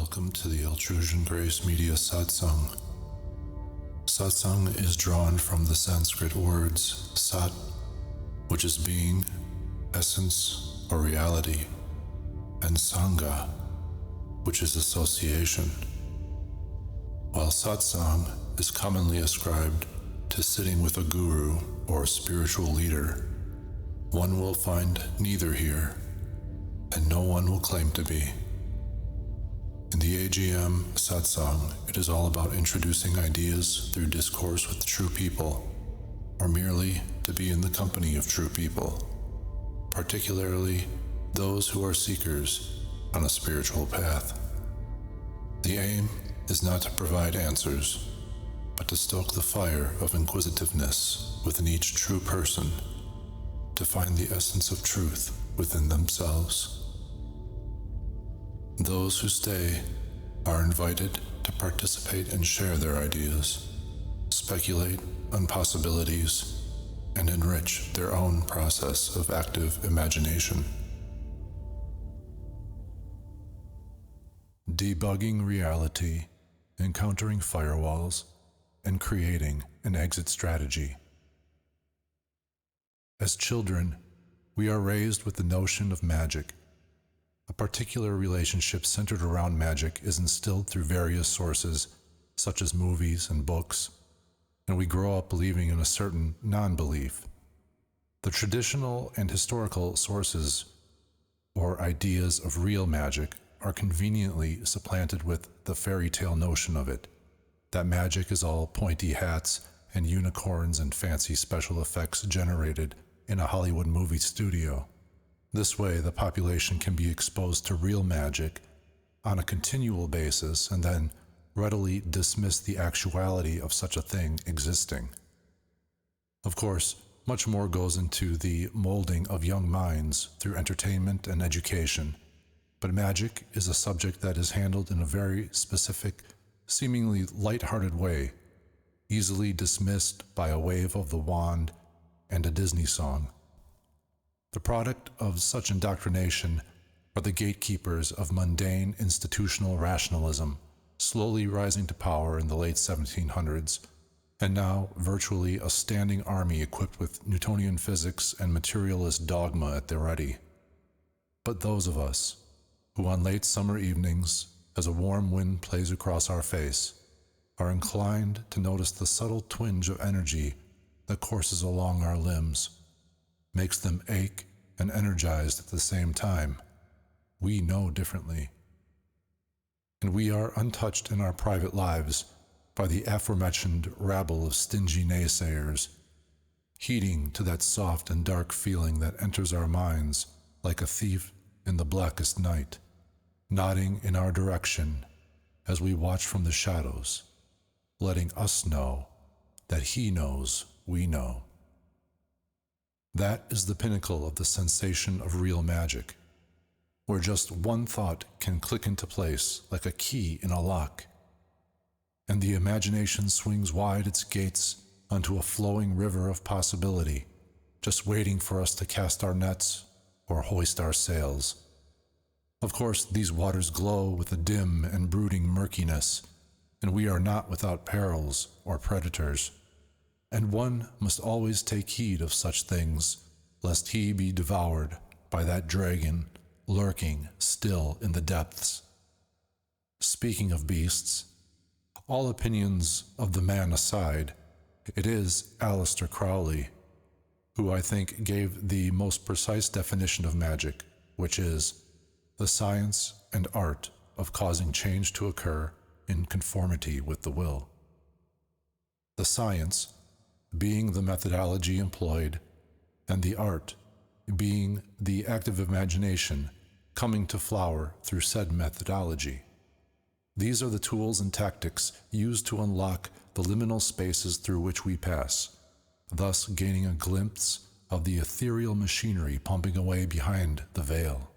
Welcome to the Altrusian Grace Media Satsang. Satsang is drawn from the Sanskrit words Sat, which is being, essence, or reality, and Sangha, which is association. While Satsang is commonly ascribed to sitting with a guru or spiritual leader, one will find neither here, and no one will claim to be. In the AGM Satsang, it is all about introducing ideas through discourse with true people, or merely to be in the company of true people, particularly those who are seekers on a spiritual path. The aim is not to provide answers, but to stoke the fire of inquisitiveness within each true person, to find the essence of truth within themselves. Those who stay are invited to participate and share their ideas, speculate on possibilities, and enrich their own process of active imagination. Debugging reality, encountering firewalls, and creating an exit strategy. As children, we are raised with the notion of magic. A particular relationship centered around magic is instilled through various sources, such as movies and books, and we grow up believing in a certain non-belief. The traditional and historical sources or ideas of real magic are conveniently supplanted with the fairy tale notion of it, that magic is all pointy hats and unicorns and fancy special effects generated in a Hollywood movie studio. This way, the population can be exposed to real magic on a continual basis and then readily dismiss the actuality of such a thing existing. Of course, much more goes into the molding of young minds through entertainment and education, but magic is a subject that is handled in a very specific, seemingly light-hearted way, easily dismissed by a wave of the wand and a Disney song. The product of such indoctrination are the gatekeepers of mundane institutional rationalism, slowly rising to power in the late 1700s, and now virtually a standing army equipped with Newtonian physics and materialist dogma at their ready. But those of us, who on late summer evenings, as a warm wind plays across our face, are inclined to notice the subtle twinge of energy that courses along our limbs, makes them ache and energized at the same time. We know differently. And we are untouched in our private lives by the aforementioned rabble of stingy naysayers, heeding to that soft and dark feeling that enters our minds like a thief in the blackest night, nodding in our direction as we watch from the shadows, letting us know that he knows we know. That is the pinnacle of the sensation of real magic, where just one thought can click into place like a key in a lock, and the imagination swings wide its gates onto a flowing river of possibility, just waiting for us to cast our nets or hoist our sails. Of course, these waters glow with a dim and brooding murkiness, and we are not without perils or predators. And one must always take heed of such things, lest he be devoured by that dragon lurking still in the depths. Speaking of beasts, all opinions of the man aside, it is Aleister Crowley who I think gave the most precise definition of magic, which is the science and art of causing change to occur in conformity with the will. The science being the methodology employed, and the art being the active imagination coming to flower through said methodology. These are the tools and tactics used to unlock the liminal spaces through which we pass, thus gaining a glimpse of the ethereal machinery pumping away behind the veil.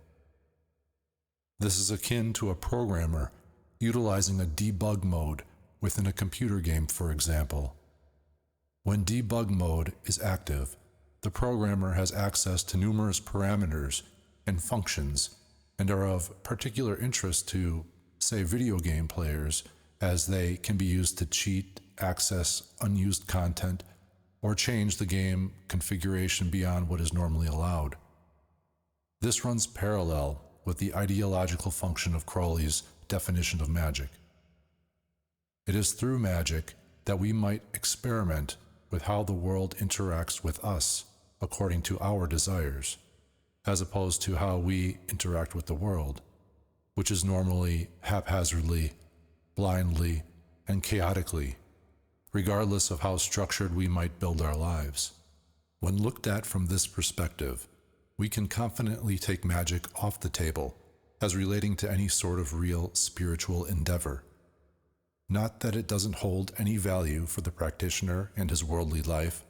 This is akin to a programmer utilizing a debug mode within a computer game, for example. When debug mode is active, the programmer has access to numerous parameters and functions and are of particular interest to say video game players, as they can be used to cheat, access unused content, or change the game configuration beyond what is normally allowed. This runs parallel with the ideological function of Crowley's definition of magic. It is through magic that we might experiment with how the world interacts with us according to our desires, as opposed to how we interact with the world, which is normally haphazardly, blindly, and chaotically, regardless of how structured we might build our lives. When looked at from this perspective, we can confidently take magic off the table as relating to any sort of real spiritual endeavor. Not that it doesn't hold any value for the practitioner and his worldly life,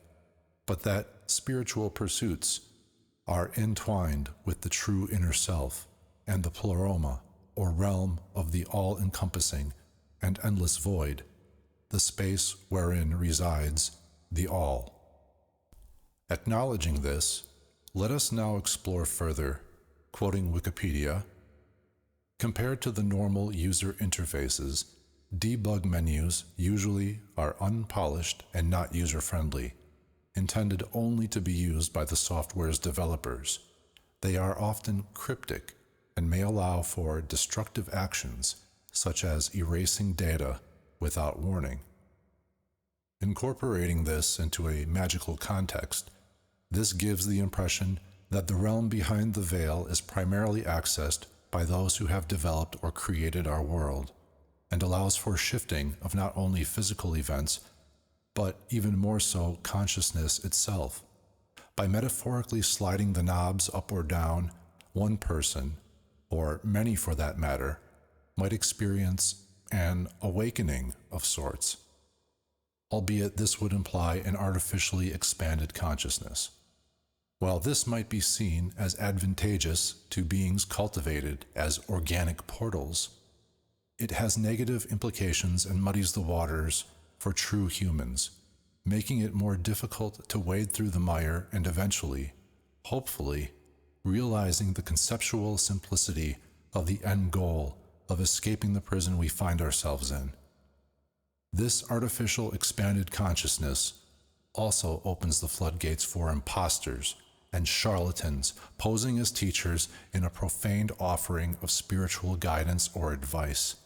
but that spiritual pursuits are entwined with the true inner self and the pleroma, or realm of the all-encompassing and endless void, the space wherein resides the all. Acknowledging this, let us now explore further, quoting Wikipedia. Compared to the normal user interfaces, debug menus usually are unpolished and not user-friendly, intended only to be used by the software's developers. They are often cryptic and may allow for destructive actions, such as erasing data without warning. Incorporating this into a magical context, this gives the impression that the realm behind the veil is primarily accessed by those who have developed or created our world, and allows for shifting of not only physical events, but even more so consciousness itself. By metaphorically sliding the knobs up or down, one person, or many for that matter, might experience an awakening of sorts, albeit this would imply an artificially expanded consciousness. While this might be seen as advantageous to beings cultivated as organic portals, it has negative implications and muddies the waters for true humans, making it more difficult to wade through the mire and eventually, hopefully, realizing the conceptual simplicity of the end goal of escaping the prison we find ourselves in. This artificial expanded consciousness also opens the floodgates for imposters and charlatans posing as teachers in a profaned offering of spiritual guidance or advice.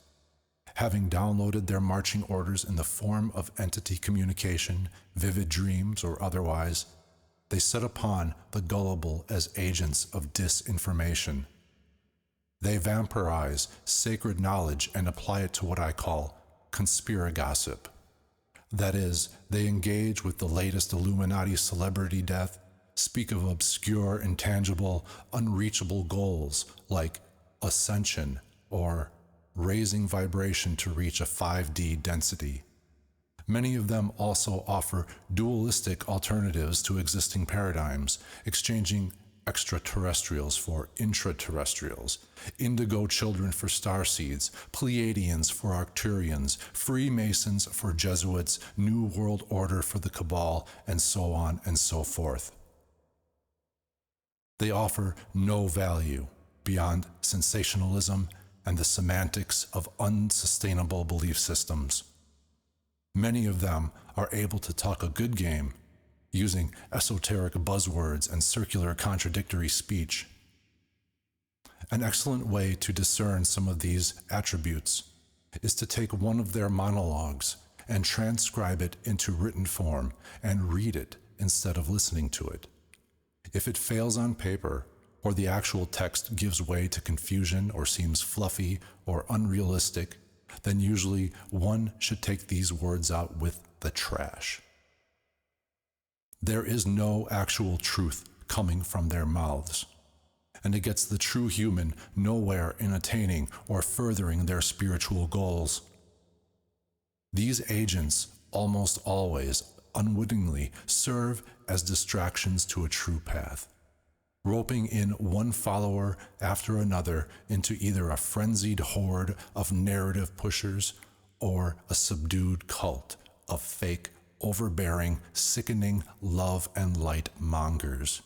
Having downloaded their marching orders in the form of entity communication, vivid dreams, or otherwise, they set upon the gullible as agents of disinformation. They vampirize sacred knowledge and apply it to what I call conspiragossip. That is, they engage with the latest Illuminati celebrity death, speak of obscure, intangible, unreachable goals like ascension or raising vibration to reach a 5D density. Many of them also offer dualistic alternatives to existing paradigms, exchanging extraterrestrials for intraterrestrials, indigo children for starseeds, Pleiadians for Arcturians, Freemasons for Jesuits, New World Order for the Cabal, and so on and so forth. They offer no value beyond sensationalism and the semantics of unsustainable belief systems. Many of them are able to talk a good game, using esoteric buzzwords and circular contradictory speech. An excellent way to discern some of these attributes is to take one of their monologues and transcribe it into written form and read it instead of listening to it. If it fails on paper, or the actual text gives way to confusion or seems fluffy or unrealistic, then usually one should take these words out with the trash. There is no actual truth coming from their mouths, and it gets the true human nowhere in attaining or furthering their spiritual goals. These agents almost always unwittingly serve as distractions to a true path, roping in one follower after another into either a frenzied horde of narrative pushers or a subdued cult of fake, overbearing, sickening love and light mongers.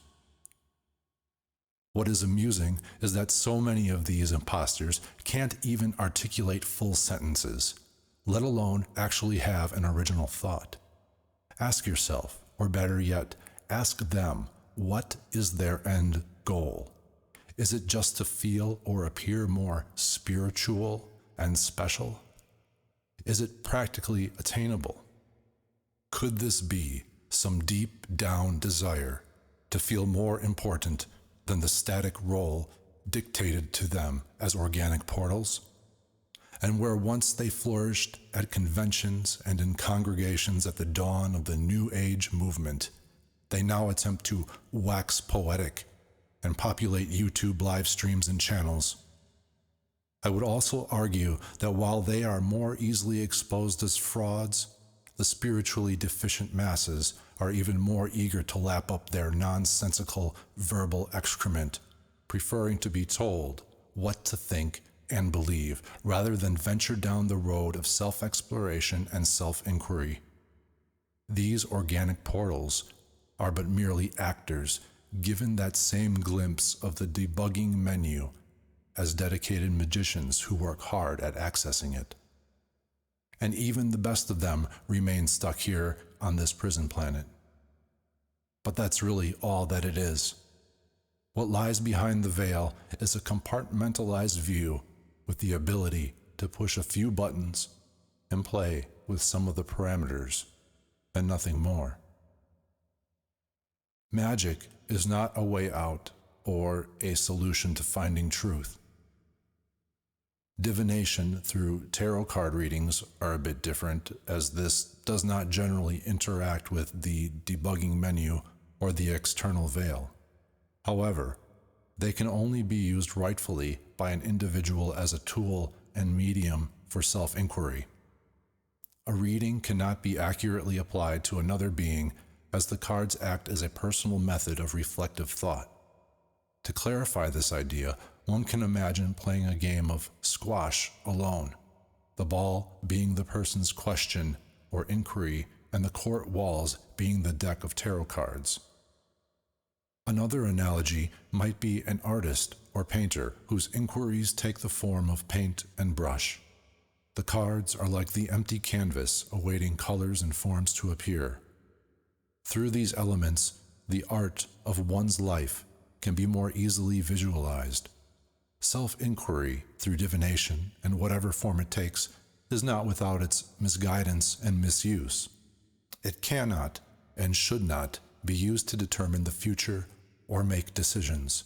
What is amusing is that so many of these imposters can't even articulate full sentences, let alone actually have an original thought. Ask yourself, or better yet, ask them, what is their end goal? Is it just to feel or appear more spiritual and special? Is it practically attainable? Could this be some deep down desire to feel more important than the static role dictated to them as organic portals? And where once they flourished at conventions and in congregations at the dawn of the New Age movement, they now attempt to wax poetic and populate YouTube live streams and channels. I would also argue that while they are more easily exposed as frauds, the spiritually deficient masses are even more eager to lap up their nonsensical verbal excrement, preferring to be told what to think and believe rather than venture down the road of self-exploration and self-inquiry. These organic portals are but merely actors given that same glimpse of the debugging menu as dedicated magicians who work hard at accessing it. And even the best of them remain stuck here on this prison planet. But that's really all that it is. What lies behind the veil is a compartmentalized view with the ability to push a few buttons and play with some of the parameters, and nothing more. Magic is not a way out or a solution to finding truth. Divination through tarot card readings are a bit different, as this does not generally interact with the debugging menu or the external veil. However, they can only be used rightfully by an individual as a tool and medium for self-inquiry. A reading cannot be accurately applied to another being, as the cards act as a personal method of reflective thought. To clarify this idea, one can imagine playing a game of squash alone, the ball being the person's question or inquiry, and the court walls being the deck of tarot cards. Another analogy might be an artist or painter whose inquiries take the form of paint and brush. The cards are like the empty canvas awaiting colors and forms to appear. Through these elements, the art of one's life can be more easily visualized. Self-inquiry through divination, in whatever form it takes, is not without its misguidance and misuse. It cannot and should not be used to determine the future or make decisions.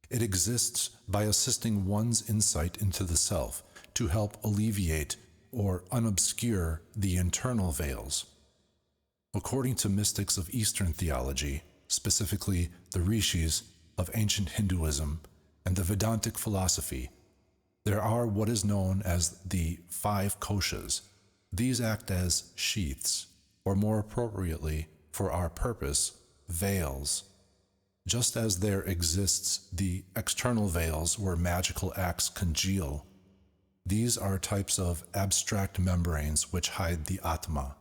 It exists by assisting one's insight into the self to help alleviate or unobscure the internal veils. According to mystics of Eastern theology, specifically the rishis of ancient Hinduism and the Vedantic philosophy, there are what is known as the 5 koshas. These act as sheaths, or more appropriately, for our purpose, veils. Just as there exists the external veils where magical acts congeal, these are types of abstract membranes which hide the Atma,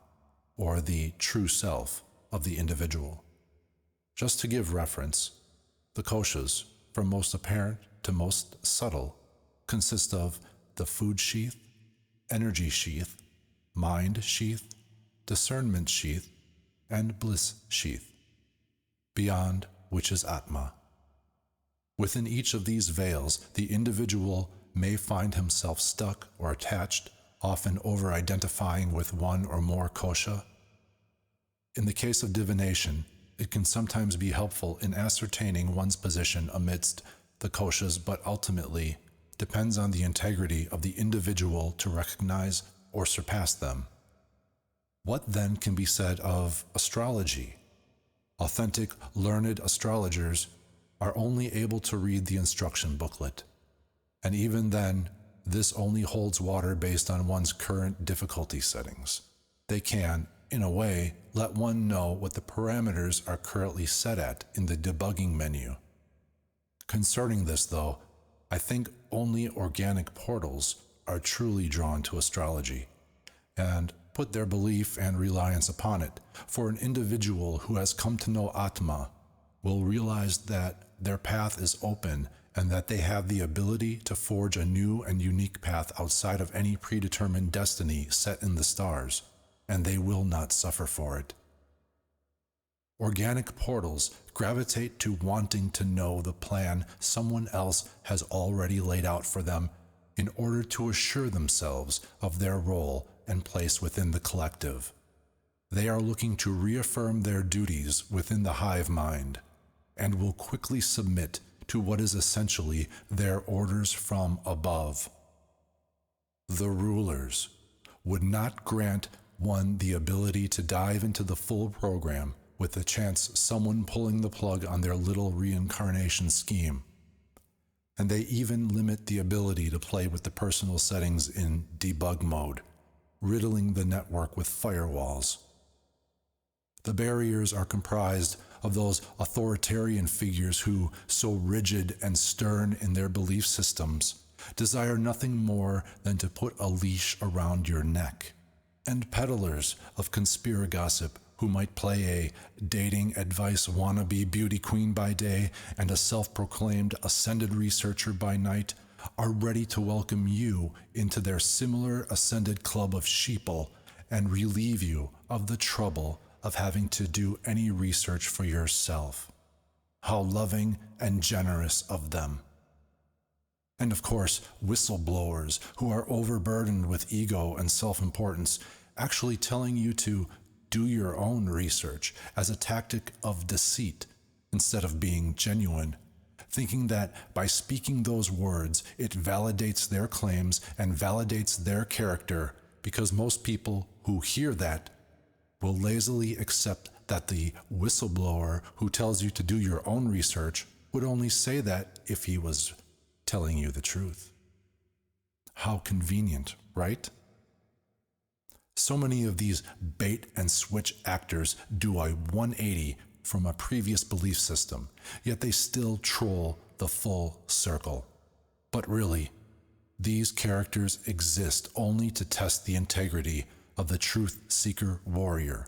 or the true self of the individual. Just to give reference, the koshas, from most apparent to most subtle, consist of the food sheath, energy sheath, mind sheath, discernment sheath, and bliss sheath, beyond which is Atma. Within each of these veils, the individual may find himself stuck or attached, often over-identifying with one or more kosha. In the case of divination, it can sometimes be helpful in ascertaining one's position amidst the koshas, but ultimately depends on the integrity of the individual to recognize or surpass them. What then can be said of astrology? Authentic, learned astrologers are only able to read the instruction booklet. And even then, this only holds water based on one's current difficulty settings. They can, in a way, let one know what the parameters are currently set at in the debugging menu. Concerning this, though, I think only organic portals are truly drawn to astrology and put their belief and reliance upon it. For an individual who has come to know Atma, will realize that their path is open and that they have the ability to forge a new and unique path outside of any predetermined destiny set in the stars, and they will not suffer for it. Organic portals gravitate to wanting to know the plan someone else has already laid out for them in order to assure themselves of their role and place within the collective. They are looking to reaffirm their duties within the hive mind, and will quickly submit to what is essentially their orders from above. The rulers would not grant one the ability to dive into the full program with the chance someone pulling the plug on their little reincarnation scheme. And they even limit the ability to play with the personal settings in debug mode, riddling the network with firewalls. The barriers are comprised of those authoritarian figures who, so rigid and stern in their belief systems, desire nothing more than to put a leash around your neck, and peddlers of conspiragossip who might play a dating advice wannabe beauty queen by day and a self-proclaimed ascended researcher by night are ready to welcome you into their similar ascended club of sheeple and relieve you of the trouble of having to do any research for yourself. How loving and generous of them. And of course, whistleblowers who are overburdened with ego and self-importance, actually telling you to do your own research as a tactic of deceit instead of being genuine, thinking that by speaking those words, it validates their claims and validates their character, because most people who hear that will lazily accept that the whistleblower who tells you to do your own research would only say that if he was telling you the truth. How convenient, right? So many of these bait and switch actors do a 180 from a previous belief system, yet they still troll the full circle. But really, these characters exist only to test the integrity of the truth-seeker warrior,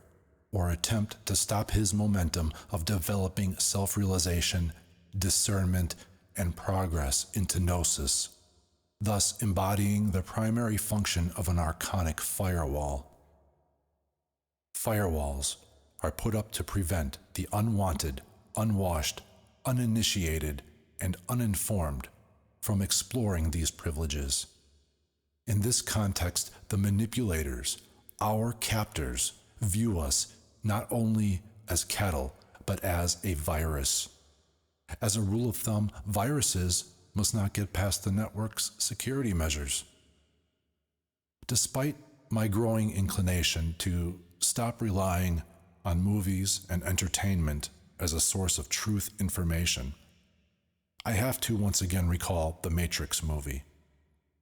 or attempt to stop his momentum of developing self-realization, discernment, and progress into gnosis, thus embodying the primary function of an archonic firewall. Firewalls are put up to prevent the unwanted, unwashed, uninitiated, and uninformed from exploring these privileges. In this context, the manipulators, our captors, view us not only as cattle, but as a virus. As a rule of thumb, viruses must not get past the network's security measures. Despite my growing inclination to stop relying on movies and entertainment as a source of truth information, I have to once again recall the Matrix movie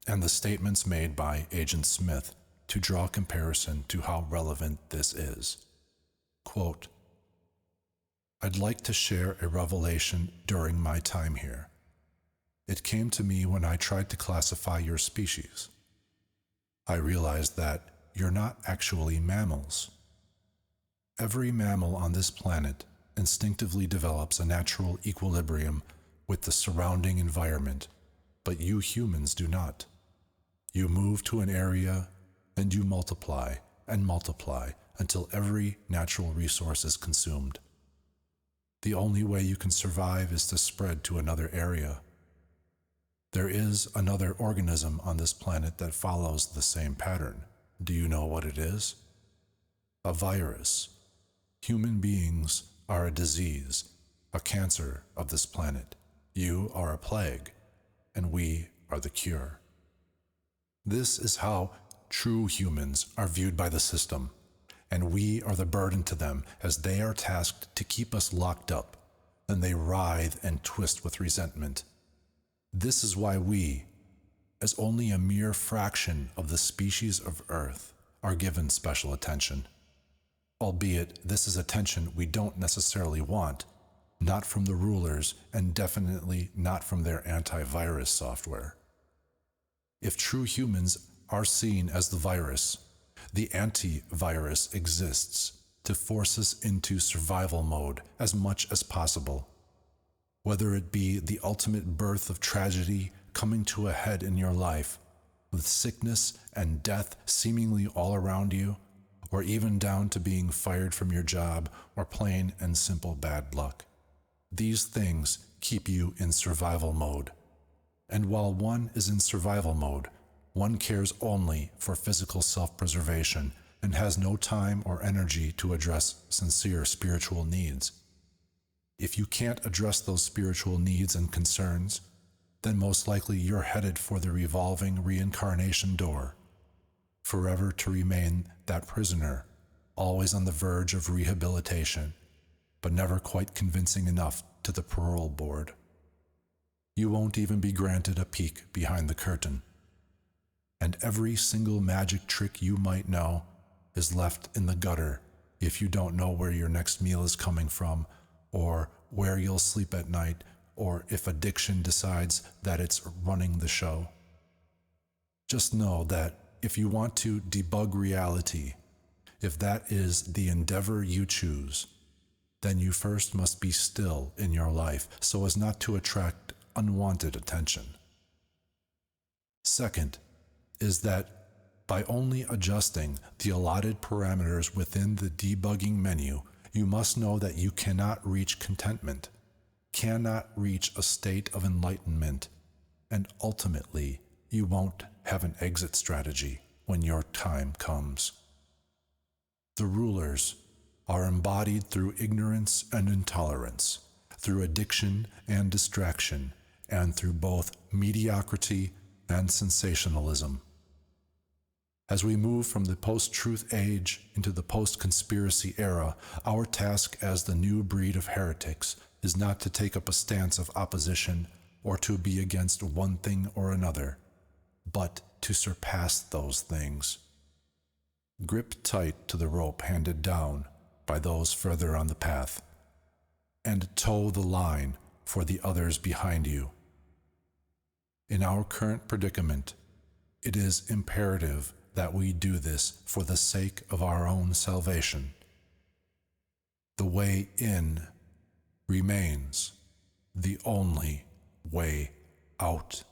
and the statements made by Agent Smith to draw comparison to how relevant this is. Quote, "I'd like to share a revelation during my time here. It came to me when I tried to classify your species. I realized that you're not actually mammals. Every mammal on this planet instinctively develops a natural equilibrium with the surrounding environment, but you humans do not. You move to an area and you multiply and multiply until every natural resource is consumed. The only way you can survive is to spread to another area. There is another organism on this planet that follows the same pattern. Do you know what it is? A virus. Human beings are a disease, a cancer of this planet. You are a plague, and we are the cure. This is how true humans are viewed by the system, and we are the burden to them as they are tasked to keep us locked up, and they writhe and twist with resentment. This is why we, as only a mere fraction of the species of Earth, are given special attention. Albeit this is attention we don't necessarily want, not from the rulers and definitely not from their antivirus software. If true humans are seen as the virus, the antivirus exists, to force us into survival mode as much as possible. Whether it be the ultimate birth of tragedy coming to a head in your life, with sickness and death seemingly all around you, or even down to being fired from your job or plain and simple bad luck. These things keep you in survival mode. And while one is in survival mode, one cares only for physical self-preservation and has no time or energy to address sincere spiritual needs. If you can't address those spiritual needs and concerns, then most likely you're headed for the revolving reincarnation door, forever to remain that prisoner, always on the verge of rehabilitation, but never quite convincing enough to the parole board. You won't even be granted a peek behind the curtain. And every single magic trick you might know is left in the gutter if you don't know where your next meal is coming from, or where you'll sleep at night, or if addiction decides that it's running the show. Just know that if you want to debug reality, if that is the endeavor you choose, then you first must be still in your life so as not to attract unwanted attention. Second is that by only adjusting the allotted parameters within the debugging menu, you must know that you cannot reach contentment, cannot reach a state of enlightenment, and ultimately you won't have an exit strategy when your time comes. The rulers are embodied through ignorance and intolerance, through addiction and distraction, and through both mediocrity and sensationalism. As we move from the post-truth age into the post-conspiracy era, our task as the new breed of heretics is not to take up a stance of opposition or to be against one thing or another, but to surpass those things. Grip tight to the rope handed down by those further on the path, and toe the line for the others behind you. In our current predicament, it is imperative that we do this for the sake of our own salvation. The way in remains the only way out.